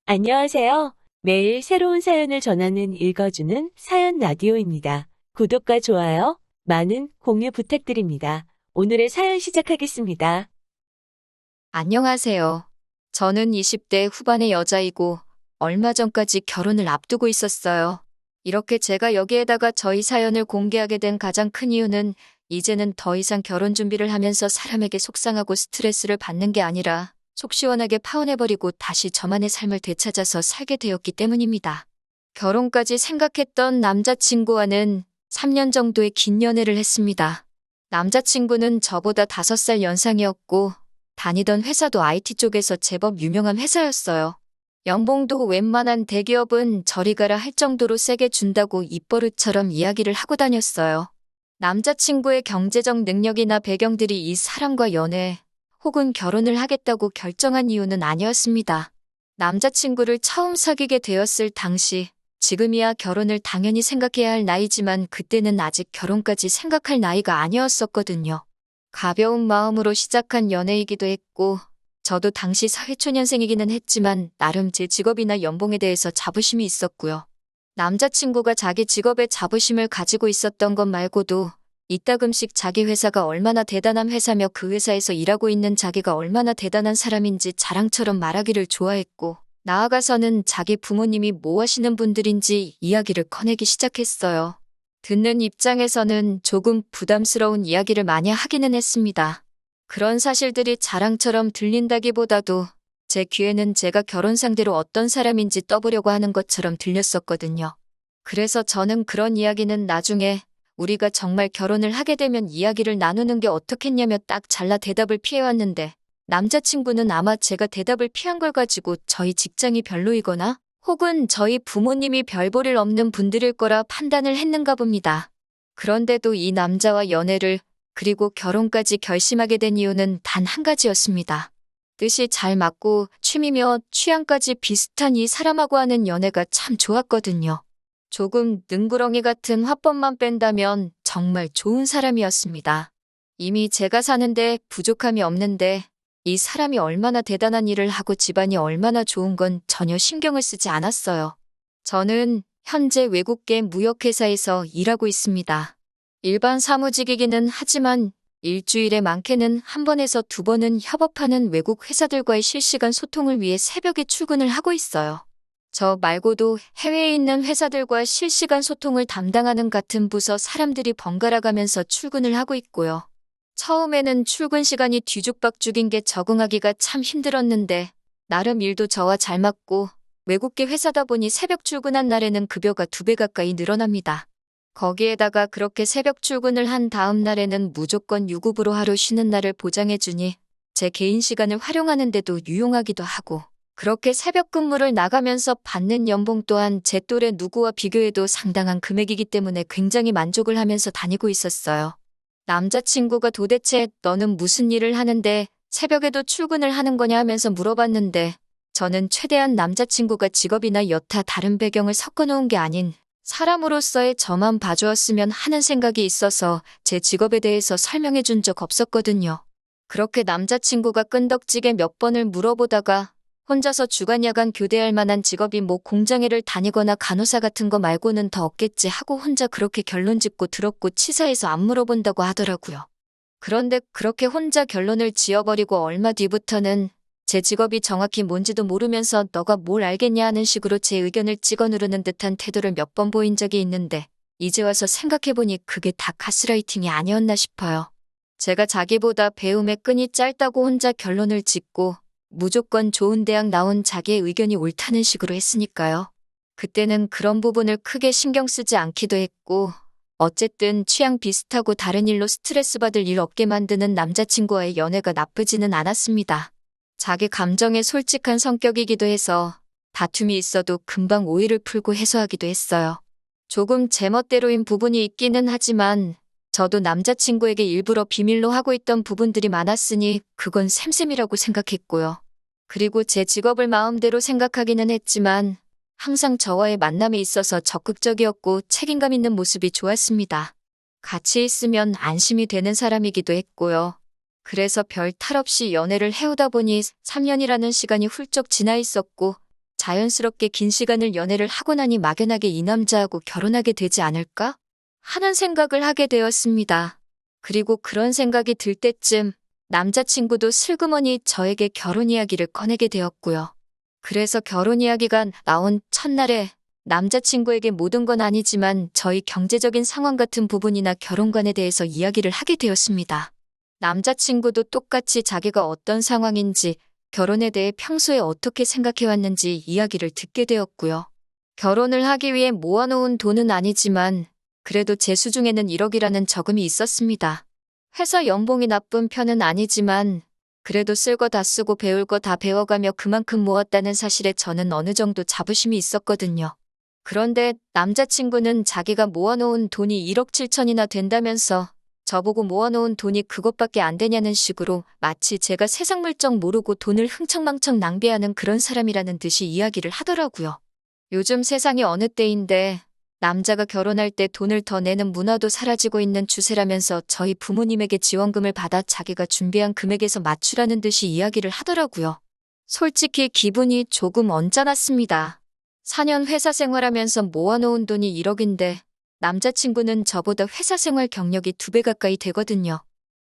안녕하세요. 매일 새로운 사연을 전하는 읽어주는 사연 라디오입니다. 구독과 좋아요, 많은 공유 부탁드립니다. 오늘의 사연 시작하겠습니다. 안녕하세요. 저는 20대 후반의 여자이고 얼마 전까지 결혼을 앞두고 있었어요. 이렇게 제가 여기에다가 저희 사연을 공개하게 된 가장 큰 이유는 이제는 더 이상 결혼 준비를 하면서 사람에게 속상하고 스트레스를 받는 게 아니라 속 시원하게 파혼해버리고 다시 저만의 삶을 되찾아서 살게 되었기 때문입니다. 결혼까지 생각했던 남자친구와는 3년 정도의 긴 연애를 했습니다. 남자친구는 저보다 5살 연상이었고 다니던 회사도 IT 쪽에서 제법 유명한 회사였어요. 연봉도 웬만한 대기업은 저리 가라 할 정도로 세게 준다고 입버릇처럼 이야기를 하고 다녔어요. 남자친구의 경제적 능력이나 배경들이 이 사람과 연애 혹은 결혼을 하겠다고 결정한 이유는 아니었습니다. 남자친구를 처음 사귀게 되었을 당시, 지금이야 결혼을 당연히 생각해야 할 나이지만 그때는 아직 결혼까지 생각할 나이가 아니었었거든요. 가벼운 마음으로 시작한 연애이기도 했고, 저도 당시 사회초년생이기는 했지만 나름 제 직업이나 연봉에 대해서 자부심이 있었고요. 남자친구가 자기 직업에 자부심을 가지고 있었던 것 말고도 이따금씩 자기 회사가 얼마나 대단한 회사며 그 회사에서 일하고 있는 자기가 얼마나 대단한 사람인지 자랑처럼 말하기를 좋아했고, 나아가서는 자기 부모님이 뭐 하시는 분들인지 이야기를 꺼내기 시작했어요. 듣는 입장에서는 조금 부담스러운 이야기를 많이 하기는 했습니다. 그런 사실들이 자랑처럼 들린다기보다도 제 귀에는 제가 결혼 상대로 어떤 사람인지 떠보려고 하는 것처럼 들렸었거든요. 그래서 저는 그런 이야기는 나중에 우리가 정말 결혼을 하게 되면 이야기를 나누는 게 어떻겠냐며 딱 잘라 대답을 피해왔는데 남자친구는 아마 제가 대답을 피한 걸 가지고 저희 직장이 별로이거나 혹은 저희 부모님이 별 볼 일 없는 분들일 거라 판단을 했는가 봅니다. 그런데도 이 남자와 연애를 그리고 결혼까지 결심하게 된 이유는 단 한 가지였습니다. 뜻이 잘 맞고 취미며 취향까지 비슷한 이 사람하고 하는 연애가 참 좋았거든요. 조금 능구렁이 같은 화법만 뺀다면 정말 좋은 사람이었습니다. 이미 제가 사는데 부족함이 없는데 이 사람이 얼마나 대단한 일을 하고 집안이 얼마나 좋은 건 전혀 신경을 쓰지 않았어요. 저는 현재 외국계 무역회사에서 일하고 있습니다. 일반 사무직이기는 하지만 일주일에 많게는 한 번에서 2번은 협업하는 외국 회사들과의 실시간 소통을 위해 새벽에 출근을 하고 있어요. 저 말고도 해외에 있는 회사들과 실시간 소통을 담당하는 같은 부서 사람들이 번갈아 가면서 출근을 하고 있고요. 처음에는 출근 시간이 뒤죽박죽인 게 적응하기가 참 힘들었는데 나름 일도 저와 잘 맞고 외국계 회사다 보니 새벽 출근한 날에는 급여가 2배 가까이 늘어납니다. 거기에다가 그렇게 새벽 출근을 한 다음 날에는 무조건 유급으로 하루 쉬는 날을 보장해주니 제 개인 시간을 활용하는 데도 유용하기도 하고 그렇게 새벽 근무를 나가면서 받는 연봉 또한 제 또래 누구와 비교해도 상당한 금액이기 때문에 굉장히 만족을 하면서 다니고 있었어요. 남자친구가 도대체 너는 무슨 일을 하는데 새벽에도 출근을 하는 거냐 하면서 물어봤는데 저는 최대한 남자친구가 직업이나 여타 다른 배경을 섞어놓은 게 아닌 사람으로서의 저만 봐주었으면 하는 생각이 있어서 제 직업에 대해서 설명해 준 적 없었거든요. 그렇게 남자친구가 끈덕지게 몇 번을 물어보다가 혼자서 주간 야간 교대할 만한 직업이 뭐 공장에를 다니거나 간호사 같은 거 말고는 더 없겠지 하고 혼자 그렇게 결론 짓고 들었고 치사해서 안 물어본다고 하더라고요. 그런데 그렇게 혼자 결론을 지어버리고 얼마 뒤부터는 제 직업이 정확히 뭔지도 모르면서 너가 뭘 알겠냐 하는 식으로 제 의견을 찍어 누르는 듯한 태도를 몇 번 보인 적이 있는데 이제 와서 생각해보니 그게 다 가스라이팅이 아니었나 싶어요. 제가 자기보다 배움의 끈이 짧다고 혼자 결론을 짓고 무조건 좋은 대학 나온 자기의 의견이 옳다는 식으로 했으니까요. 그때는 그런 부분을 크게 신경 쓰지 않기도 했고 어쨌든 취향 비슷하고 다른 일로 스트레스 받을 일 없게 만드는 남자친구와의 연애가 나쁘지는 않았습니다. 자기 감정에 솔직한 성격이기도 해서 다툼이 있어도 금방 오해를 풀고 해소하기도 했어요. 조금 제멋대로인 부분이 있기는 하지만 저도 남자친구에게 일부러 비밀로 하고 있던 부분들이 많았으니 그건 샘샘이라고 생각했고요. 그리고 제 직업을 마음대로 생각하기는 했지만 항상 저와의 만남에 있어서 적극적이었고 책임감 있는 모습이 좋았습니다. 같이 있으면 안심이 되는 사람이기도 했고요. 그래서 별 탈 없이 연애를 해오다 보니 3년이라는 시간이 훌쩍 지나 있었고 자연스럽게 긴 시간을 연애를 하고 나니 막연하게 이 남자하고 결혼하게 되지 않을까? 하는 생각을 하게 되었습니다. 그리고 그런 생각이 들 때쯤 남자친구도 슬그머니 저에게 결혼 이야기를 꺼내게 되었고요. 그래서 결혼 이야기가 나온 첫날에 남자친구에게 모든 건 아니지만 저희 경제적인 상황 같은 부분이나 결혼관에 대해서 이야기를 하게 되었습니다. 남자친구도 똑같이 자기가 어떤 상황인지 결혼에 대해 평소에 어떻게 생각해왔는지 이야기를 듣게 되었고요. 결혼을 하기 위해 모아놓은 돈은 아니지만 그래도 제 수중에는 1억이라는 저금이 있었습니다. 회사 연봉이 나쁜 편은 아니지만 그래도 쓸 거 다 쓰고 배울 거 다 배워가며 그만큼 모았다는 사실에 저는 어느 정도 자부심이 있었거든요. 그런데 남자친구는 자기가 모아놓은 돈이 1억 7천이나 된다면서 저보고 모아놓은 돈이 그것밖에 안 되냐는 식으로 마치 제가 세상 물정 모르고 돈을 흥청망청 낭비하는 그런 사람이라는 듯이 이야기를 하더라고요. 요즘 세상이 어느 때인데 남자가 결혼할 때 돈을 더 내는 문화도 사라지고 있는 추세라면서 저희 부모님에게 지원금을 받아 자기가 준비한 금액에서 맞추라는 듯이 이야기를 하더라고요. 솔직히 기분이 조금 언짢았습니다. 4년 회사 생활하면서 모아놓은 돈이 1억인데 남자친구는 저보다 회사 생활 경력이 2배 가까이 되거든요.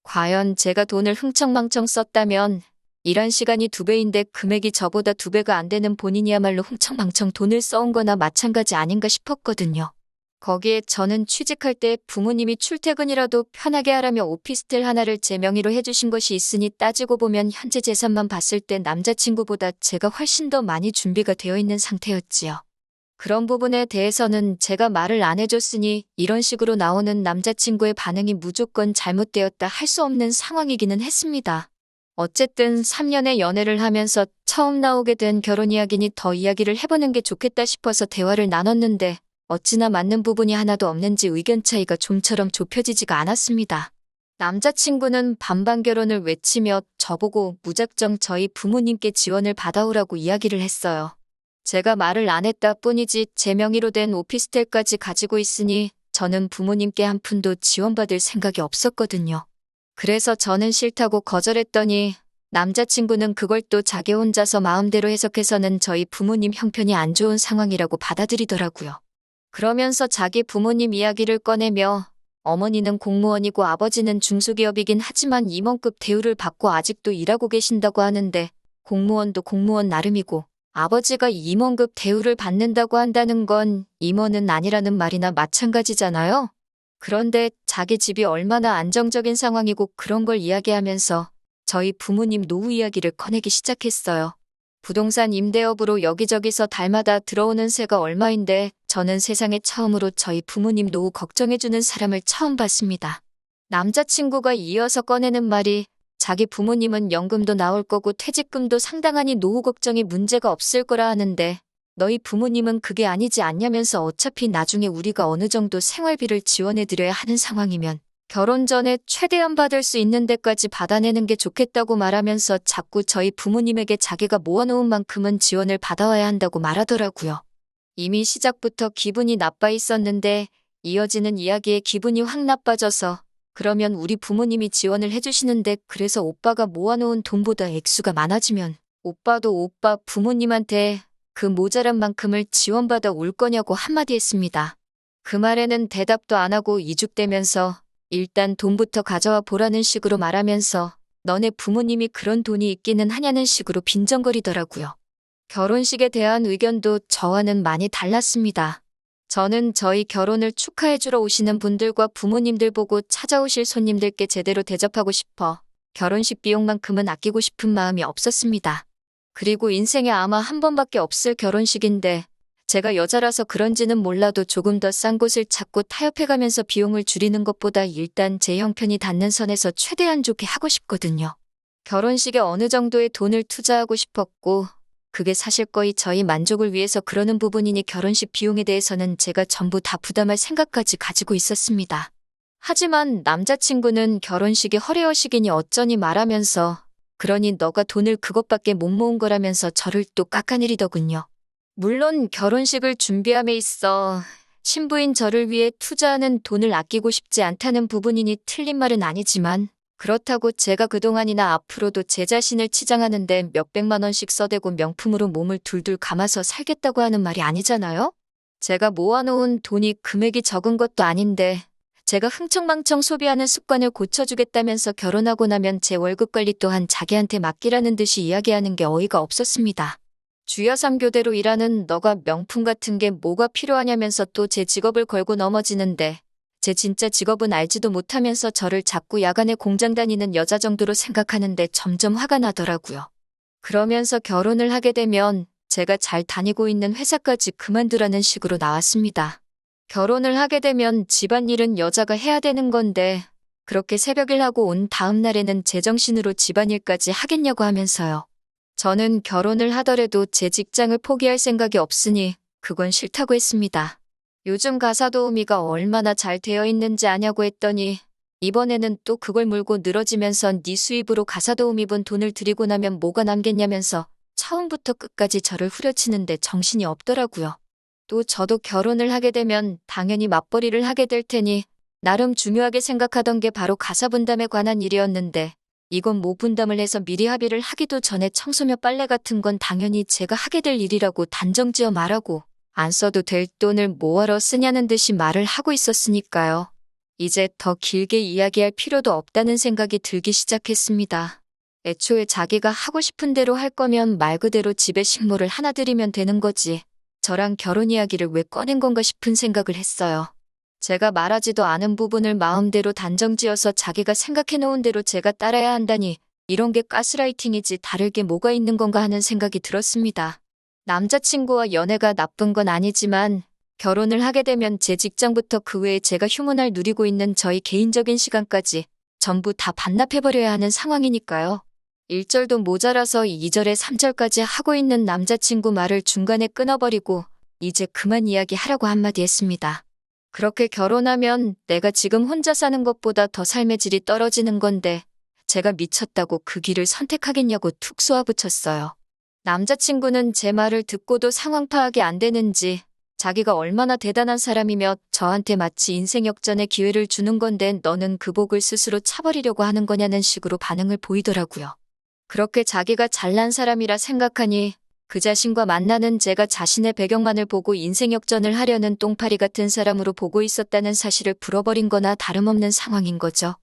과연 제가 돈을 흥청망청 썼다면 일한 시간이 2배인데 금액이 저보다 2배가 안 되는 본인이야말로 흥청망청 돈을 써온 거나 마찬가지 아닌가 싶었거든요. 거기에 저는 취직할 때 부모님이 출퇴근이라도 편하게 하라며 오피스텔 하나를 제 명의로 해주신 것이 있으니 따지고 보면 현재 재산만 봤을 때 남자친구보다 제가 훨씬 더 많이 준비가 되어 있는 상태였지요. 그런 부분에 대해서는 제가 말을 안 해줬으니 이런 식으로 나오는 남자친구의 반응이 무조건 잘못되었다 할 수 없는 상황이기는 했습니다. 어쨌든 3년의 연애를 하면서 처음 나오게 된 결혼 이야기니 더 이야기를 해보는 게 좋겠다 싶어서 대화를 나눴는데 어찌나 맞는 부분이 하나도 없는지 의견 차이가 좀처럼 좁혀지지가 않았습니다. 남자친구는 반반 결혼을 외치며 저보고 무작정 저희 부모님께 지원을 받아오라고 이야기를 했어요. 제가 말을 안 했다 뿐이지 제 명의로 된 오피스텔까지 가지고 있으니 저는 부모님께 한 푼도 지원받을 생각이 없었거든요. 그래서 저는 싫다고 거절했더니 남자친구는 그걸 또 자기 혼자서 마음대로 해석해서는 저희 부모님 형편이 안 좋은 상황이라고 받아들이더라고요. 그러면서 자기 부모님 이야기를 꺼내며 어머니는 공무원이고 아버지는 중소기업이긴 하지만 임원급 대우를 받고 아직도 일하고 계신다고 하는데 공무원도 공무원 나름이고 아버지가 임원급 대우를 받는다고 한다는 건 임원은 아니라는 말이나 마찬가지잖아요. 그런데 자기 집이 얼마나 안정적인 상황이고 그런 걸 이야기하면서 저희 부모님 노후 이야기를 꺼내기 시작했어요. 부동산 임대업으로 여기저기서 달마다 들어오는 세가 얼마인데 저는 세상에 처음으로 저희 부모님 노후 걱정해주는 사람을 처음 봤습니다. 남자친구가 이어서 꺼내는 말이 자기 부모님은 연금도 나올 거고 퇴직금도 상당하니 노후 걱정이 문제가 없을 거라 하는데 너희 부모님은 그게 아니지 않냐면서 어차피 나중에 우리가 어느 정도 생활비를 지원해드려야 하는 상황이면 결혼 전에 최대한 받을 수 있는 데까지 받아내는 게 좋겠다고 말하면서 자꾸 저희 부모님에게 자기가 모아놓은 만큼은 지원을 받아와야 한다고 말하더라고요. 이미 시작부터 기분이 나빠 있었는데 이어지는 이야기에 기분이 확 나빠져서 그러면 우리 부모님이 지원을 해주시는데 그래서 오빠가 모아놓은 돈보다 액수가 많아지면 오빠도 오빠 부모님한테 그 모자란 만큼을 지원받아 올 거냐고 한마디 했습니다. 그 말에는 대답도 안 하고 이죽대면서 일단 돈부터 가져와 보라는 식으로 말하면서 너네 부모님이 그런 돈이 있기는 하냐는 식으로 빈정거리더라고요. 결혼식에 대한 의견도 저와는 많이 달랐습니다. 저는 저희 결혼을 축하해주러 오시는 분들과 부모님들 보고 찾아오실 손님들께 제대로 대접하고 싶어 결혼식 비용만큼은 아끼고 싶은 마음이 없었습니다. 그리고 인생에 아마 한 번밖에 없을 결혼식인데 제가 여자라서 그런지는 몰라도 조금 더 싼 곳을 찾고 타협해가면서 비용을 줄이는 것보다 일단 제 형편이 닿는 선에서 최대한 좋게 하고 싶거든요. 결혼식에 어느 정도의 돈을 투자하고 싶었고 그게 사실 거의 저희 만족을 위해서 그러는 부분이니 결혼식 비용에 대해서는 제가 전부 다 부담할 생각까지 가지고 있었습니다. 하지만 남자친구는 결혼식이 허례허식이니 어쩌니 말하면서 그러니 너가 돈을 그것밖에 못 모은 거라면서 저를 또 깎아내리더군요. 물론 결혼식을 준비함에 있어 신부인 저를 위해 투자하는 돈을 아끼고 싶지 않다는 부분이니 틀린 말은 아니지만 그렇다고 제가 그동안이나 앞으로도 제 자신을 치장하는데 몇백만 원씩 써대고 명품으로 몸을 둘둘 감아서 살겠다고 하는 말이 아니잖아요? 제가 모아놓은 돈이 금액이 적은 것도 아닌데 제가 흥청망청 소비하는 습관을 고쳐주겠다면서 결혼하고 나면 제 월급 관리 또한 자기한테 맡기라는 듯이 이야기하는 게 어이가 없었습니다. 주야 3교대로 일하는 너가 명품 같은 게 뭐가 필요하냐면서 또 제 직업을 걸고 넘어지는데 제 진짜 직업은 알지도 못하면서 저를 자꾸 야간에 공장 다니는 여자 정도로 생각하는데 점점 화가 나더라고요. 그러면서 결혼을 하게 되면 제가 잘 다니고 있는 회사까지 그만두라는 식으로 나왔습니다. 결혼을 하게 되면 집안일은 여자가 해야 되는 건데 그렇게 새벽일 하고 온 다음 날에는 제정신으로 집안일까지 하겠냐고 하면서요. 저는 결혼을 하더라도 제 직장을 포기할 생각이 없으니 그건 싫다고 했습니다. 요즘 가사도우미가 얼마나 잘 되어 있는지 아냐고 했더니 이번에는 또 그걸 물고 늘어지면서 네 수입으로 가사도우미 분 돈을 들이고 나면 뭐가 남겠냐면서 처음부터 끝까지 저를 후려치는데 정신이 없더라고요. 또 저도 결혼을 하게 되면 당연히 맞벌이를 하게 될 테니 나름 중요하게 생각하던 게 바로 가사 분담에 관한 일이었는데 이건 뭐 분담을 해서 미리 합의를 하기도 전에 청소며 빨래 같은 건 당연히 제가 하게 될 일이라고 단정지어 말하고 안 써도 될 돈을 뭐하러 쓰냐는 듯이 말을 하고 있었으니까요. 이제 더 길게 이야기할 필요도 없다는 생각이 들기 시작했습니다. 애초에 자기가 하고 싶은 대로 할 거면 말 그대로 집에 식모를 하나 들이면 되는 거지. 저랑 결혼 이야기를 왜 꺼낸 건가 싶은 생각을 했어요. 제가 말하지도 않은 부분을 마음대로 단정지어서 자기가 생각해 놓은 대로 제가 따라야 한다니 이런 게 가스라이팅이지 다를 게 뭐가 있는 건가 하는 생각이 들었습니다. 남자친구와 연애가 나쁜 건 아니지만 결혼을 하게 되면 제 직장부터 그 외에 제가 휴무날 누리고 있는 저희 개인적인 시간까지 전부 다 반납해버려야 하는 상황이니까요. 1절도 모자라서 2절에 3절까지 하고 있는 남자친구 말을 중간에 끊어버리고 이제 그만 이야기하라고 한마디 했습니다. 그렇게 결혼하면 내가 지금 혼자 사는 것보다 더 삶의 질이 떨어지는 건데 제가 미쳤다고 그 길을 선택하겠냐고 툭 쏘아붙였어요. 남자친구는 제 말을 듣고도 상황 파악이 안 되는지 자기가 얼마나 대단한 사람이며 저한테 마치 인생 역전의 기회를 주는 건데 너는 그 복을 스스로 차버리려고 하는 거냐는 식으로 반응을 보이더라고요. 그렇게 자기가 잘난 사람이라 생각하니 그 자신과 만나는 제가 자신의 배경만을 보고 인생 역전을 하려는 똥파리 같은 사람으로 보고 있었다는 사실을 풀어버린 거나 다름없는 상황인 거죠.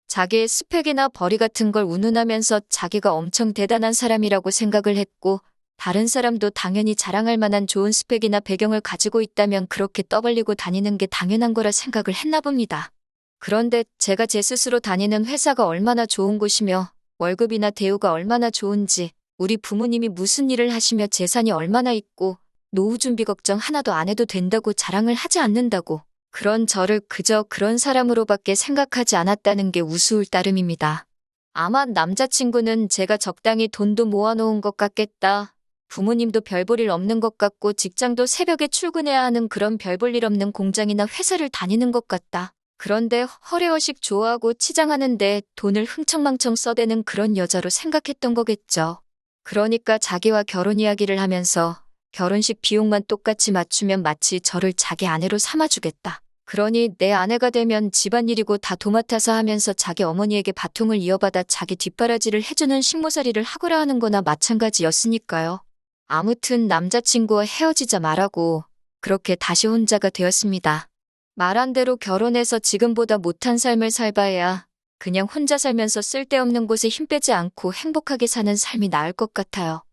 자기의 스펙이나 벌이 같은 걸 운운하면서 자기가 엄청 대단한 사람이라고 생각을 했고 다른 사람도 당연히 자랑할 만한 좋은 스펙이나 배경을 가지고 있다면 그렇게 떠벌리고 다니는 게 당연한 거라 생각을 했나 봅니다. 그런데 제가 제 스스로 다니는 회사가 얼마나 좋은 곳이며 월급이나 대우가 얼마나 좋은지 우리 부모님이 무슨 일을 하시며 재산이 얼마나 있고 노후 준비 걱정 하나도 안 해도 된다고 자랑을 하지 않는다고 그런 저를 그저 그런 사람으로밖에 생각하지 않았다는 게 우스울 따름입니다. 아마 남자친구는 제가 적당히 돈도 모아놓은 것 같겠다. 부모님도 별 볼 일 없는 것 같고 직장도 새벽에 출근해야 하는 그런 별 볼 일 없는 공장이나 회사를 다니는 것 같다. 그런데 허례허식 좋아하고 치장하는데 돈을 흥청망청 써대는 그런 여자로 생각했던 거겠죠. 그러니까 자기와 결혼 이야기를 하면서 결혼식 비용만 똑같이 맞추면 마치 저를 자기 아내로 삼아주겠다. 그러니 내 아내가 되면 집안일이고 다 도맡아서 하면서 자기 어머니에게 바통을 이어받아 자기 뒷바라지를 해주는 식모살이를 하거라 하는 거나 마찬가지였으니까요. 아무튼 남자친구와 헤어지자 말하고 그렇게 다시 혼자가 되었습니다. 말한 대로 결혼해서 지금보다 못한 삶을 살봐야 그냥 혼자 살면서 쓸데없는 곳에 힘 빼지 않고 행복하게 사는 삶이 나을 것 같아요.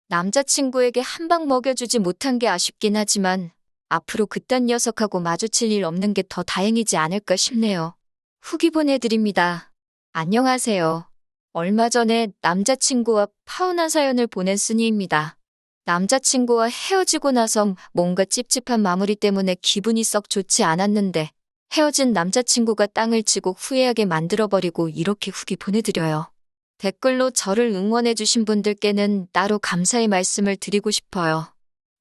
남자친구에게 한 방 먹여주지 못한 게 아쉽긴 하지만 앞으로 그딴 녀석하고 마주칠 일 없는 게 더 다행이지 않을까 싶네요. 후기 보내드립니다. 안녕하세요. 얼마 전에 남자친구와 파혼한 사연을 보낸 순이입니다. 남자친구와 헤어지고 나서 뭔가 찝찝한 마무리 때문에 기분이 썩 좋지 않았는데 헤어진 남자친구가 땅을 치고 후회하게 만들어버리고 이렇게 후기 보내드려요. 댓글로 저를 응원해주신 분들께는 따로 감사의 말씀을 드리고 싶어요.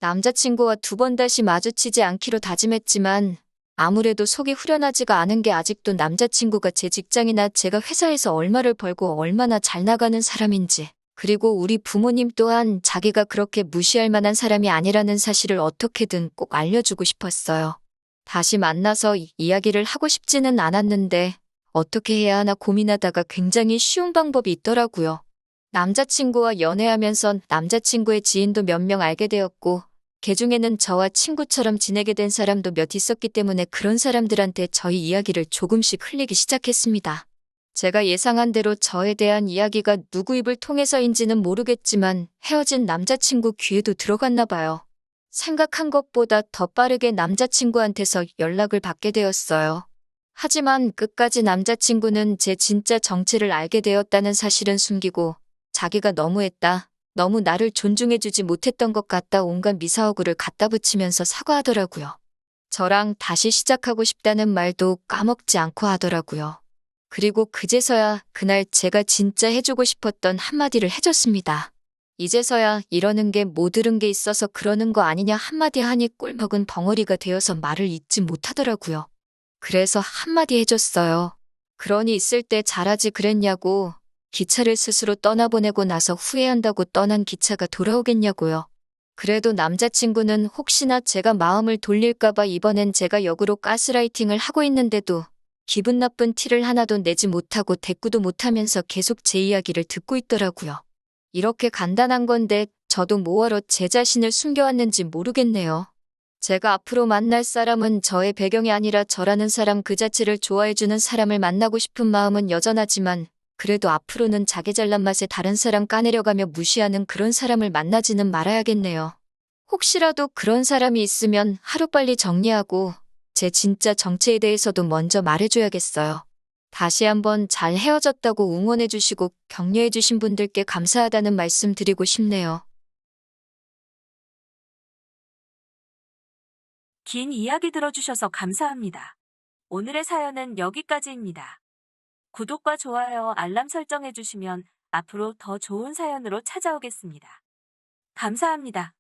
남자친구와 2번 다시 마주치지 않기로 다짐했지만 아무래도 속이 후련하지가 않은 게 아직도 남자친구가 제 직장이나 제가 회사에서 얼마를 벌고 얼마나 잘 나가는 사람인지 그리고 우리 부모님 또한 자기가 그렇게 무시할 만한 사람이 아니라는 사실을 어떻게든 꼭 알려주고 싶었어요. 다시 만나서 이야기를 하고 싶지는 않았는데 어떻게 해야 하나 고민하다가 굉장히 쉬운 방법이 있더라고요. 남자친구와 연애하면서 남자친구의 지인도 몇 명 알게 되었고, 개중에는 저와 친구처럼 지내게 된 사람도 몇 있었기 때문에 그런 사람들한테 저희 이야기를 조금씩 흘리기 시작했습니다. 제가 예상한 대로 저에 대한 이야기가 누구 입을 통해서인지는 모르겠지만 헤어진 남자친구 귀에도 들어갔나 봐요. 생각한 것보다 더 빠르게 남자친구한테서 연락을 받게 되었어요. 하지만 끝까지 남자친구는 제 진짜 정체를 알게 되었다는 사실은 숨기고 자기가 너무했다. 너무 나를 존중해주지 못했던 것 같다 온갖 미사오구를 갖다 붙이면서 사과하더라고요. 저랑 다시 시작하고 싶다는 말도 까먹지 않고 하더라고요. 그리고 그제서야 그날 제가 진짜 해주고 싶었던 한마디를 해줬습니다. 이제서야 이러는 게 못 들은 게 있어서 그러는 거 아니냐 한마디 하니 꿀먹은 벙어리가 되어서 말을 잇지 못하더라고요. 그래서 한마디 해줬어요. 그러니 있을 때 잘하지 그랬냐고. 기차를 스스로 떠나보내고 나서 후회한다고 떠난 기차가 돌아오겠냐고요. 그래도 남자친구는 혹시나 제가 마음을 돌릴까봐 이번엔 제가 역으로 가스라이팅을 하고 있는데도 기분 나쁜 티를 하나도 내지 못하고 대꾸도 못하면서 계속 제 이야기를 듣고 있더라고요. 이렇게 간단한 건데 저도 뭐하러 제 자신을 숨겨왔는지 모르겠네요. 제가 앞으로 만날 사람은 저의 배경이 아니라 저라는 사람 그 자체를 좋아해주는 사람을 만나고 싶은 마음은 여전하지만 그래도 앞으로는 자기 잘난 맛에 다른 사람 까내려가며 무시하는 그런 사람을 만나지는 말아야겠네요. 혹시라도 그런 사람이 있으면 하루빨리 정리하고 제 진짜 정체에 대해서도 먼저 말해줘야겠어요. 다시 한번 잘 헤어졌다고 응원해주시고 격려해주신 분들께 감사하다는 말씀 드리고 싶네요. 긴 이야기 들어주셔서 감사합니다. 오늘의 사연은 여기까지입니다. 구독과 좋아요, 알람 설정해주시면 앞으로 더 좋은 사연으로 찾아오겠습니다. 감사합니다.